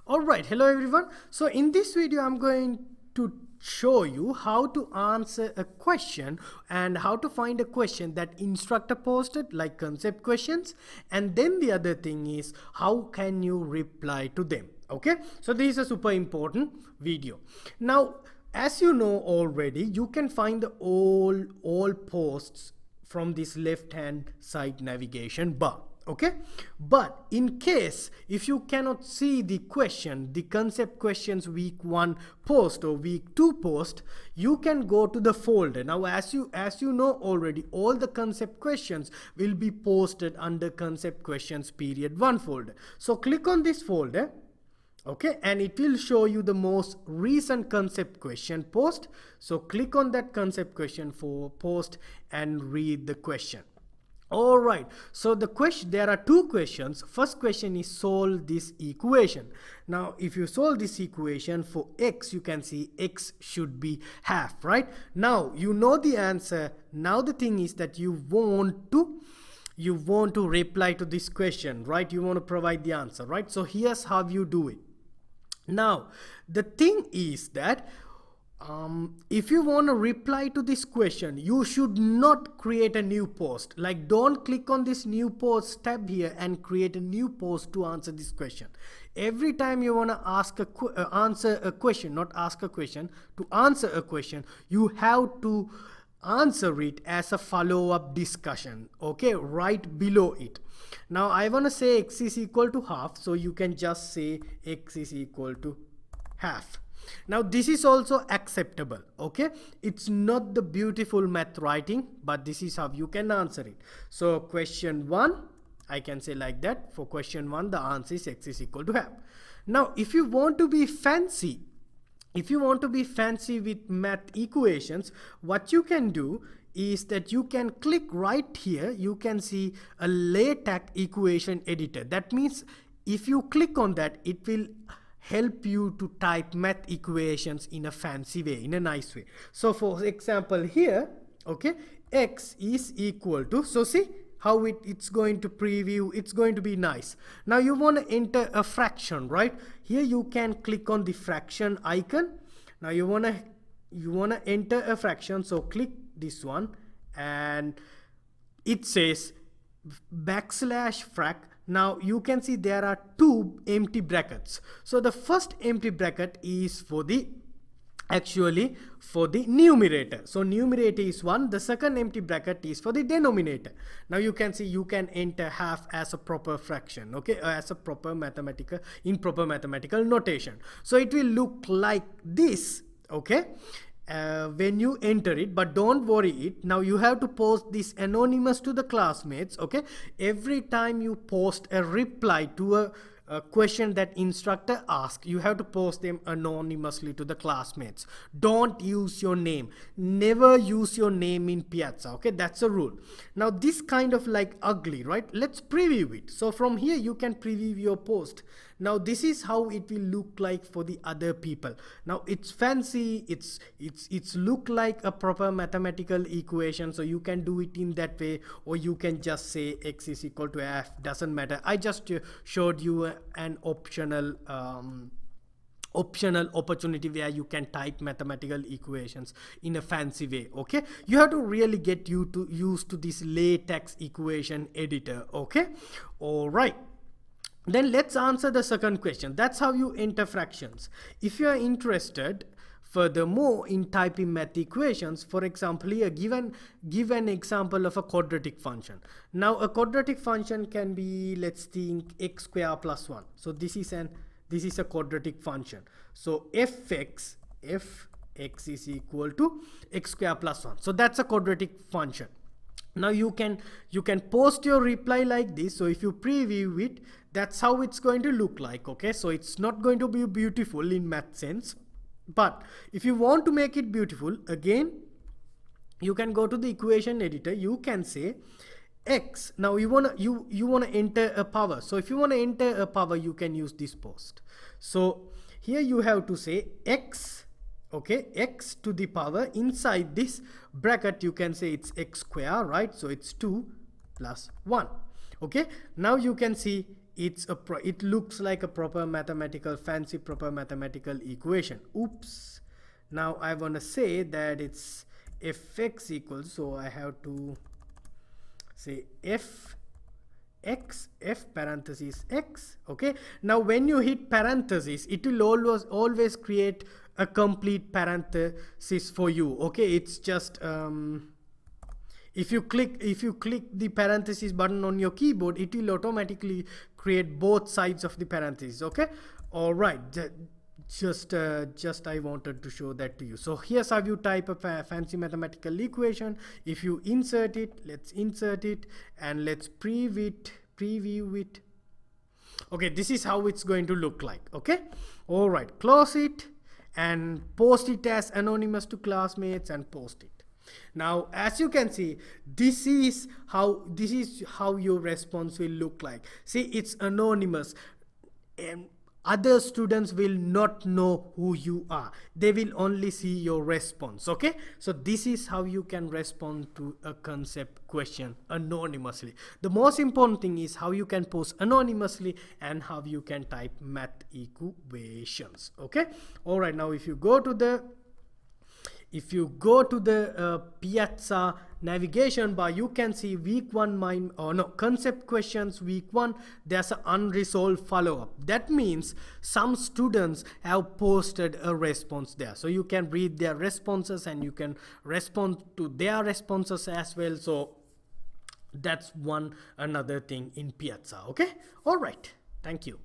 Alright, hello everyone. So in this video I'm going to show you how to answer a question and how to find a question that instructor posted, like concept questions, and then the other thing is how can you reply to them. Okay, so this is a super important video. Now, as you know already, you can find the all posts from this left hand side navigation bar. Okay, but in case if you cannot see the question, the concept questions week 1 post or week 2 post, you can go to the folder. Now as you know already, all the concept questions will be posted under concept questions period 1 folder. So click on this folder. Okay, and it will show you the most recent concept question post. So click on that concept question for post and read the question. All right, so there are two questions. First question is solve this equation. Now if you solve this equation for x, you can see x should be half, right? Now you know the answer. Now the thing is that you want to reply to this question, right? You want to provide the answer, right? So here's how you do it. Now the thing is that if you want to reply to this question, you should not create a new post. Like, don't click on this new post tab here and create a new post to answer this question. Every time you want to answer a question, not ask a question, to answer a question, you have to answer it as a follow-up discussion, okay, right below it. Now I want to say x is equal to half, so you can just say x is equal to half. Now this is also acceptable. Okay, it's not the beautiful math writing, but this is how you can answer it. So question 1, I can say like that. For question 1, the answer is x is equal to half. Now if you want to be fancy, with math equations, what you can do is that you can click right here. You can see a LaTeX equation editor. That means if you click on that, it will help you to type math equations in a fancy way, in a nice way. So for example here, okay, x is equal to, so see how it's going to preview. It's going to be nice. Now you want to enter a fraction, right? Here you can click on the fraction icon. Now you want to enter a fraction, so click this one and it says \frac. Now you can see there are two empty brackets. So the first empty bracket is for the numerator. So numerator is 1. The second empty bracket is for the denominator. Now you can see you can enter half as a proper fraction, okay, as a proper mathematical notation. So it will look like this, okay, when you enter it. But don't worry it. Now you have to post this anonymous to the classmates. Okay, every time you post a reply to a question that instructor asks, you have to post them anonymously to the classmates. Don't use your name. Never use your name in Piazza. Okay, that's a rule. Now this kind of like ugly, right? Let's preview it. So from here you can preview your post. Now this is how it will look like for the other people. Now it's fancy, it's look like a proper mathematical equation, so you can do it in that way, or you can just say x is equal to f. Doesn't matter. I just showed you an optional opportunity where you can type mathematical equations in a fancy way. Okay, you have to really get used to this LaTeX equation editor. Okay, all right. Then let's answer the second question. That's how you enter fractions. If you are interested furthermore in typing math equations, for example here give an example of a quadratic function. Now a quadratic function can be, let's think, x square plus 1. So this is a quadratic function. So fx is equal to x square plus 1. So that's a quadratic function. Now you can post your reply like this. So if you preview it, that's how it's going to look like. Okay, so it's not going to be beautiful in math sense, but if you want to make it beautiful, again you can go to the equation editor. You can say x. Now you want to enter a power. So if you want to enter a power, you can use this post. So here you have to say x. Okay, x to the power. Inside this bracket you can say it's x square, right? So it's 2 plus 1. Okay, now you can see it looks like a proper mathematical, fancy proper mathematical equation. Oops. Now I want to say that it's fx equals, so I have to say f x, f parenthesis x. Okay, now when you hit parenthesis, it will always create a complete parenthesis for you. Okay, it's just if you click the parenthesis button on your keyboard, it will automatically create both sides of the parenthesis. Okay, all right, just I wanted to show that to you. So here's how you type a fancy mathematical equation. If you insert it, let's insert it and let's preview it. Okay, this is how it's going to look like. Okay, all right, close it and post it as anonymous to classmates and post it. Now as you can see, this is how your response will look like. See, it's anonymous and other students will not know who you are. They will only see your response. Okay, so this is how you can respond to a concept question anonymously. The most important thing is how you can post anonymously and how you can type math equations. Okay, all right, now if you go to the Piazza navigation bar, you can see week 1 concept questions week 1. There's an unresolved follow-up. That means some students have posted a response there, so you can read their responses and you can respond to their responses as well. So that's another thing in Piazza. Okay, all right, thank you.